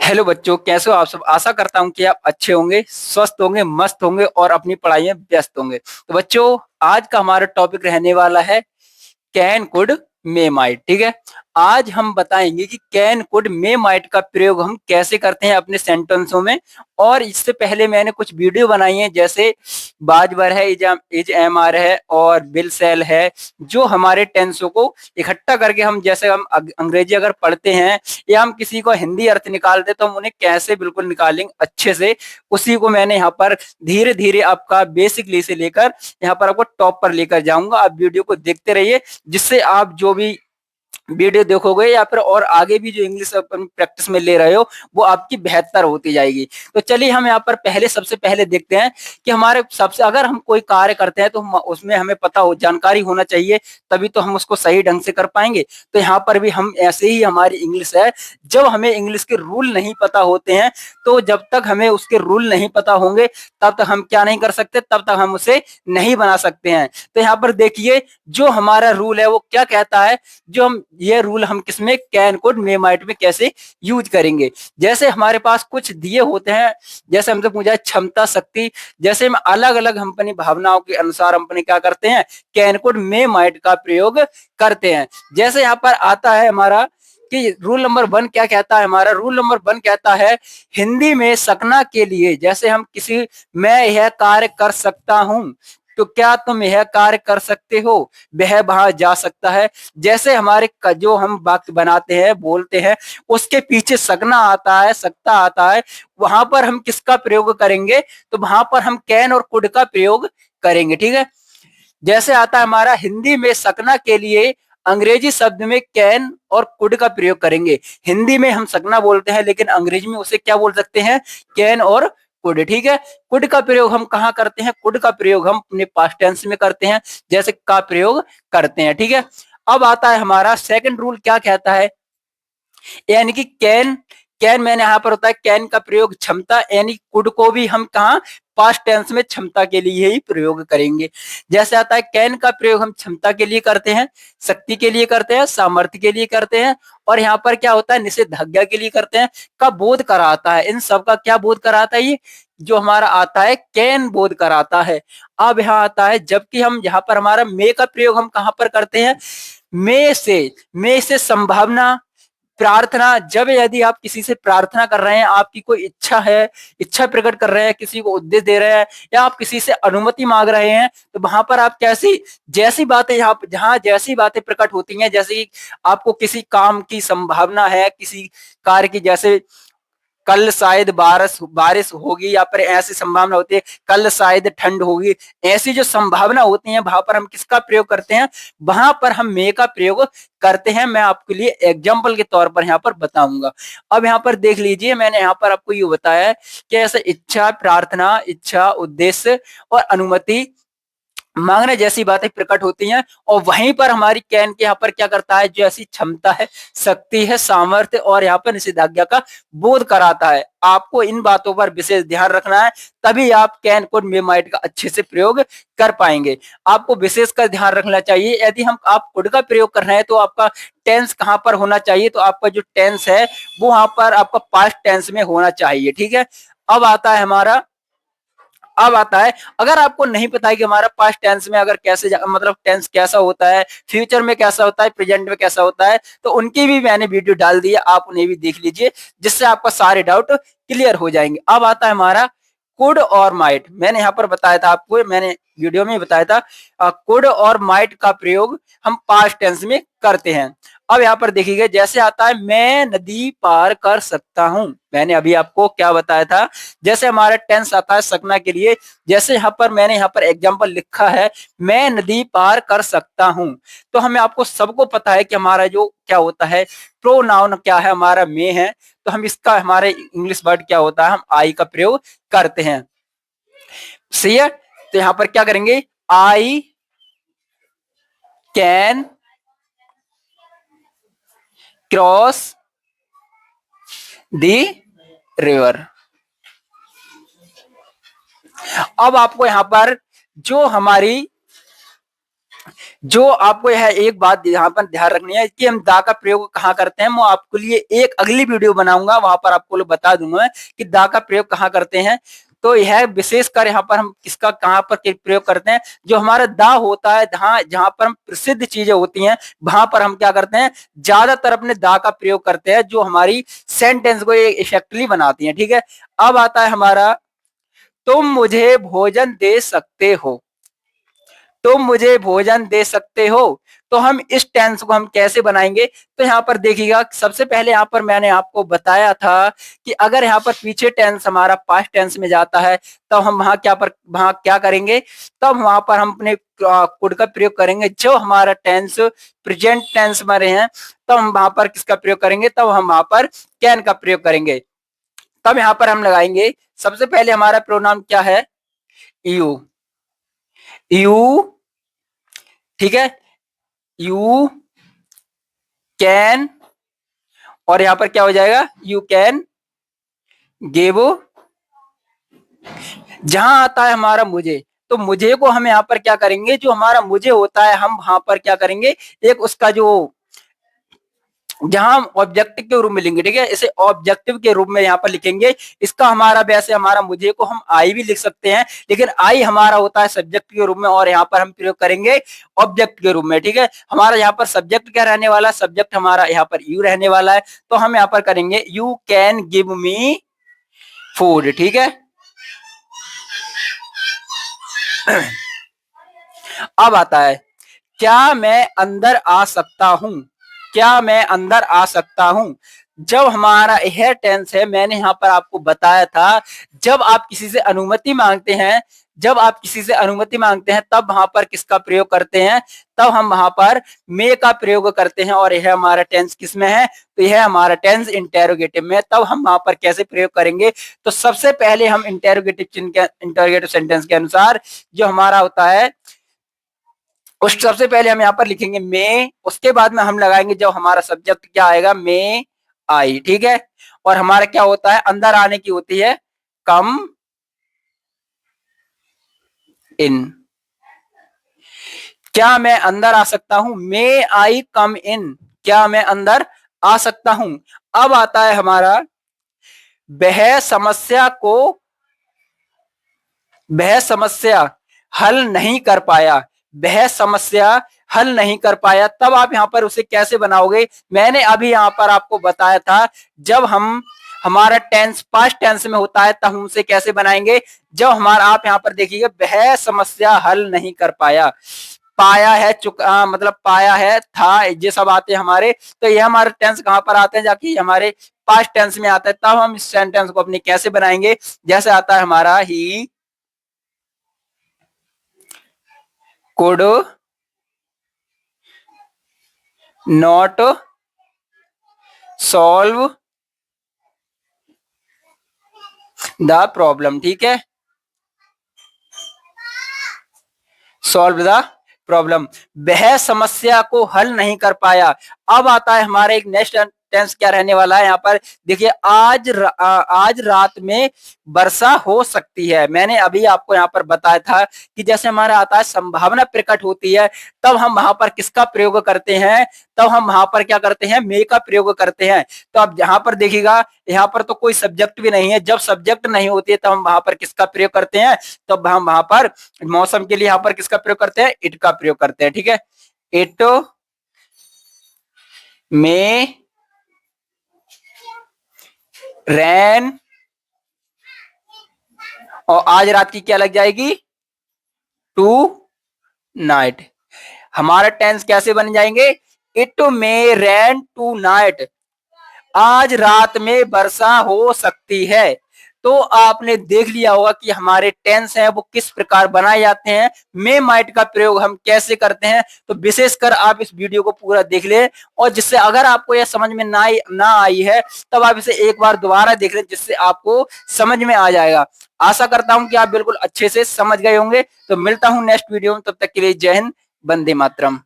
Hello बच्चों, कैसे हो आप सब। आशा करता हूँ कि आप अच्छे होंगे, स्वस्थ होंगे, मस्त होंगे और अपनी पढ़ाई में व्यस्त होंगे। तो बच्चों, आज का हमारा टॉपिक रहने वाला है कैन कुड मे माइट। ठीक है। आज हम बताएंगे कि कैन कुड मे माइट का प्रयोग हम कैसे करते हैं अपने सेंटेंसों में। और इससे पहले मैंने कुछ वीडियो बनाई है, जैसे बाज बर है, इज एम आर है और विल सेल है, जो हमारे टेंसों को इकट्ठा करके हम, जैसे हम अंग्रेजी अगर पढ़ते हैं या हम किसी को हिंदी अर्थ निकालते तो हम उन्हें कैसे बिल्कुल निकालेंगे अच्छे से, उसी को मैंने यहाँ पर धीरे धीरे आपका बेसिकली से लेकर यहाँ पर आपको टॉप पर लेकर जाऊंगा। आप वीडियो को देखते रहिए, जिससे आप जो भी वीडियो देखोगे या फिर और आगे भी जो इंग्लिश अपन प्रैक्टिस में ले रहे हो वो आपकी बेहतर होती जाएगी। तो चलिए हम यहाँ पर सबसे पहले देखते हैं कि हमारे सबसे, अगर हम कोई कार्य करते हैं तो उसमें हमें पता हो, जानकारी होना चाहिए, तभी तो हम उसको सही ढंग से कर पाएंगे। तो यहाँ पर भी हम ऐसे ही, हमारी इंग्लिश है, जब हमें इंग्लिश के रूल नहीं पता होते हैं तो जब तक हमें उसके रूल नहीं पता होंगे तब तक हम क्या नहीं कर सकते, तब तक हम उसे नहीं बना सकते हैं। तो यहाँ पर देखिए, जो हमारा रूल है वो क्या कहता है, जो हम ये रूल हम किसमें, कैन कुड मे माइट में कैसे यूज करेंगे। जैसे हमारे पास कुछ दिए होते हैं, जैसे हमसे पूछा क्षमता, शक्ति, जैसे हम अलग अलग हम अपनी भावनाओं के अनुसार हम अपने क्या करते हैं, कैन कुड मे माइट का प्रयोग करते हैं। जैसे यहाँ पर आता है हमारा कि रूल नंबर 1 क्या कहता है, हमारा रूल नंबर 1 कहता है हिंदी में सकना के लिए, जैसे हम किसी, मैं यह कार्य कर सकता हूं, तो क्या तुम यह कार्य कर सकते हो, वह वहां जा सकता है। जैसे हमारे जो हम वाक्य बनाते हैं, बोलते हैं, उसके पीछे सकना आता है, सकता आता है, वहां पर हम किसका प्रयोग करेंगे, तो वहां पर हम कैन और कुड का प्रयोग करेंगे। ठीक है। जैसे आता है हमारा हिंदी में सकना के लिए, अंग्रेजी शब्द में कैन और कुड का प्रयोग करेंगे। हिंदी में हम सकना बोलते हैं, लेकिन अंग्रेजी में उसे क्या बोल सकते हैं, कैन और कुड। ठीक है। कुड का प्रयोग हम कहाँ करते हैं, कुड का प्रयोग हम अपने पास्ट टेंस में करते हैं, जैसे का प्रयोग करते हैं। ठीक है। अब आता है हमारा सेकंड रूल, क्या कहता है, यानी कि कैन, कैन मैंने यहाँ पर होता है कैन का प्रयोग क्षमता, यानी कुड को भी हम कहा, पास्ट टेंस में क्षमता के लिए ही प्रयोग करेंगे। जैसे आता है कैन का प्रयोग हम क्षमता के लिए करते हैं, शक्ति के लिए करते हैं, सामर्थ्य के लिए करते हैं, और यहाँ पर क्या होता है, निषेधाज्ञा के लिए करते हैं, का बोध कराता है। इन सब का क्या बोध कराता है, ये जो हमारा आता है कैन बोध कराता है। अब यहाँ आता है, जबकि हम यहाँ पर हमारा मे का प्रयोग हम कहाँ पर करते हैं, मे से संभावना, प्रार्थना, जब यदि आप किसी से प्रार्थना कर रहे हैं, आपकी कोई इच्छा है, इच्छा प्रकट कर रहे हैं, किसी को उद्देश्य दे रहे हैं, या आप किसी से अनुमति मांग रहे हैं, तो वहां पर आप कैसी, जैसी बातें यहाँ जहां जैसी बातें प्रकट होती हैं, जैसे कि आपको किसी काम की संभावना है, किसी कार्य की, जैसे कल शायद बारिश बारिश होगी, या फिर ऐसी संभावना होती है, कल शायद ठंड होगी, ऐसी जो संभावना होती है, वहां पर हम किसका प्रयोग करते हैं, वहां पर हम मे का प्रयोग करते हैं। मैं आपके लिए एग्जाम्पल के तौर पर यहाँ पर बताऊंगा। अब यहाँ पर देख लीजिए, मैंने यहाँ पर आपको ये बताया है कि ऐसे इच्छा, प्रार्थना, इच्छा, उद्देश्य और अनुमति मांगने जैसी बातें प्रकट होती हैं, और वहीं पर हमारी कैन के यहाँ पर क्या करता है, जो ऐसी क्षमता है, शक्ति है, सामर्थ्य और यहाँ पर निषेधाज्ञा का बोध कराता है। आपको इन बातों पर विशेष ध्यान रखना है, तभी आप कैन कुड मे माइट का अच्छे से प्रयोग कर पाएंगे। आपको विशेष कर ध्यान रखना चाहिए, यदि हम आप कुड का प्रयोग कर रहे हैं तो आपका टेंस कहाँ पर होना चाहिए, तो आपका जो टेंस है वो वहां पर आपका पास्ट टेंस में होना चाहिए। ठीक है। अब आता है हमारा, अब आता है, अगर आपको नहीं पता है कि हमारा पास्ट टेंस में अगर कैसे, मतलब टेंस कैसा होता है, फ्यूचर में कैसा होता है, प्रेजेंट में कैसा होता है, तो उनकी भी मैंने वीडियो डाल दी है, आप उन्हें भी देख लीजिए, जिससे आपका सारे डाउट क्लियर हो जाएंगे। अब आता है हमारा कुड और माइट। मैंने यहाँ पर बताया था आपको, मैंने वीडियो में बताया था, कुड और माइट का प्रयोग हम पास्ट टेंस में करते हैं। अब यहाँ पर देखिए, जैसे आता है मैं नदी पार कर सकता हूं, मैंने अभी आपको क्या बताया था, जैसे हमारा टेंस आता है सकना के लिए, जैसे यहाँ पर मैंने यहाँ पर एग्जाम्पल लिखा है, मैं नदी पार कर सकता हूं, तो हमें, आपको सबको पता है कि हमारा जो क्या होता है, प्रोनाउन क्या है, हमारा मे है, तो हम इसका, हमारे इंग्लिश वर्ड क्या होता है, हम आई का प्रयोग करते हैं। सही है। तो यहाँ पर क्या करेंगे, I can cross the river. अब आपको यहां पर जो हमारी जो आपको यह एक बात यहाँ पर ध्यान रखनी है कि हम दा का प्रयोग कहाँ करते हैं, मैं आपके लिए एक अगली वीडियो बनाऊंगा, वहां पर आपको बता दूंगा कि दा का प्रयोग कहाँ करते हैं। तो यह विशेषकर यहाँ पर हम इसका कहाँ पर प्रयोग करते हैं, जो हमारा दा होता है, जहाँ जहाँ पर हम प्रसिद्ध चीजें होती हैं वहां पर हम क्या करते हैं, ज्यादातर अपने दा का प्रयोग करते हैं, जो हमारी सेंटेंस को इफेक्टिवली बनाती हैं। ठीक है, अब आता है हमारा, तुम मुझे भोजन दे सकते हो, तुम मुझे भोजन दे सकते हो। तो हम इस टेंस को हम कैसे बनाएंगे, तो यहाँ पर देखिएगा, सबसे पहले यहाँ पर मैंने आपको बताया था कि अगर यहाँ पर पीछे टेंस हमारा पास्ट टेंस में जाता है, तब हम वहां क्या करेंगे, तब वहां पर हम अपने कुड का प्रयोग करेंगे। जो हमारा टेंस प्रेजेंट टेंस में रहे हैं, तब हम वहां पर किसका प्रयोग करेंगे, तब हम वहां पर कैन का प्रयोग करेंगे। तब यहाँ पर हम लगाएंगे, सबसे पहले हमारा प्रोनाउन क्या है, यू, यू, ठीक है, यू कैन, और यहां पर क्या हो जाएगा, यू कैन गिव। जहां आता है हमारा मुझे, तो मुझे को हम यहाँ पर क्या करेंगे, जो हमारा मुझे होता है हम वहां पर क्या करेंगे, एक उसका जो जहां हम ऑब्जेक्टिव के रूप में लेंगे, ठीक है, इसे ऑब्जेक्टिव के रूप में यहाँ पर लिखेंगे। इसका हमारा वैसे हमारा मुझे को हम आई भी लिख सकते हैं, लेकिन आई हमारा होता है सब्जेक्ट के रूप में, और यहाँ पर हम प्रयोग करेंगे ऑब्जेक्ट के रूप में। ठीक है, हमारा यहाँ पर सब्जेक्ट क्या रहने वाला है, सब्जेक्ट हमारा यहाँ पर यू रहने वाला है। तो हम यहाँ पर करेंगे, you can give me food. ठीक है, अब आता है, क्या मैं अंदर आ सकता हूं, क्या मैं अंदर आ सकता हूं। जब हमारा यह टेंस है, मैंने यहां पर आपको बताया था, जब आप किसी से अनुमति मांगते हैं, जब आप किसी से अनुमति मांगते हैं, तब वहां पर किसका प्रयोग करते हैं, तब हम वहां पर मे का प्रयोग करते हैं। और यह हमारा टेंस किस में है, तो यह हमारा टेंस इंटेरोगेटिव में। तब हम वहां पर कैसे प्रयोग करेंगे, तो सबसे पहले हम इंटेरोगेटिव चिन्ह के, इंटेरोगेटिव सेंटेंस के अनुसार जो हमारा होता है, उस सबसे पहले हम यहाँ पर लिखेंगे मे, उसके बाद में हम लगाएंगे जब हमारा सब्जेक्ट क्या आएगा, मे आई। ठीक है, और हमारा क्या होता है, अंदर आने की होती है कम इन। क्या मैं अंदर आ सकता हूं, मे आई कम इन, क्या मैं अंदर आ सकता हूं। अब आता है हमारा, वह समस्या को, वह समस्या हल नहीं कर पाया, वह समस्या हल नहीं कर पाया। तब आप यहां पर उसे कैसे बनाओगे, मैंने अभी यहां पर आपको बताया था, जब हम हमारा टेंस पास्ट टेंस में होता है, तब हम उसे कैसे बनाएंगे, जब हमारा, आप यहां पर देखिएगा, वह समस्या हल नहीं कर पाया, पाया है चुका, मतलब पाया है, था, ये सब आते हैं हमारे। तो ये हमारे टेंस कहां पर आते हैं, जाके हमारे पास्ट टेंस में आता है। तब हम इस सेंटेंस को अपने कैसे बनाएंगे, जैसे आता है हमारा, ही could not solve the problem। ठीक है, सॉल्व द प्रॉब्लम, वह समस्या को हल नहीं कर पाया। अब आता है हमारे एक नेक्स्ट टेंस क्या रहने वाला है, यहाँ पर देखिए, आज रात में वर्षा हो सकती है। मैंने अभी आपको यहाँ पर बताया था कि जैसे हमारा आता है संभावना प्रकट होती है, तब हम वहां पर किसका प्रयोग करते हैं, तब हम वहां पर क्या करते हैं, मे का प्रयोग करते हैं। तो अब यहाँ पर देखिएगा, यहाँ पर तो कोई सब्जेक्ट भी नहीं है, जब सब्जेक्ट नहीं होती है तब हम वहां पर किसका प्रयोग करते हैं, तब हम वहां पर मौसम के लिए यहाँ पर किसका प्रयोग करते हैं, इट का प्रयोग करते हैं। ठीक है, इट में रैन, और आज रात की क्या लग जाएगी, टू नाइट। हमारा टेंस कैसे बन जाएंगे, इट में रैन टू नाइट, आज रात में वर्षा हो सकती है। तो आपने देख लिया होगा कि हमारे टेंस हैं वो किस प्रकार बनाए जाते हैं, मे माइट का प्रयोग हम कैसे करते हैं। तो विशेषकर आप इस वीडियो को पूरा देख लें, और जिससे अगर आपको यह समझ में ना आई है, तब आप इसे एक बार दोबारा देख लें, जिससे आपको समझ में आ जाएगा। आशा करता हूं कि आप बिल्कुल अच्छे से समझ गए होंगे। तो मिलता हूं नेक्स्ट वीडियो में, तब तक के लिए जय हिंद, वंदे मातरम।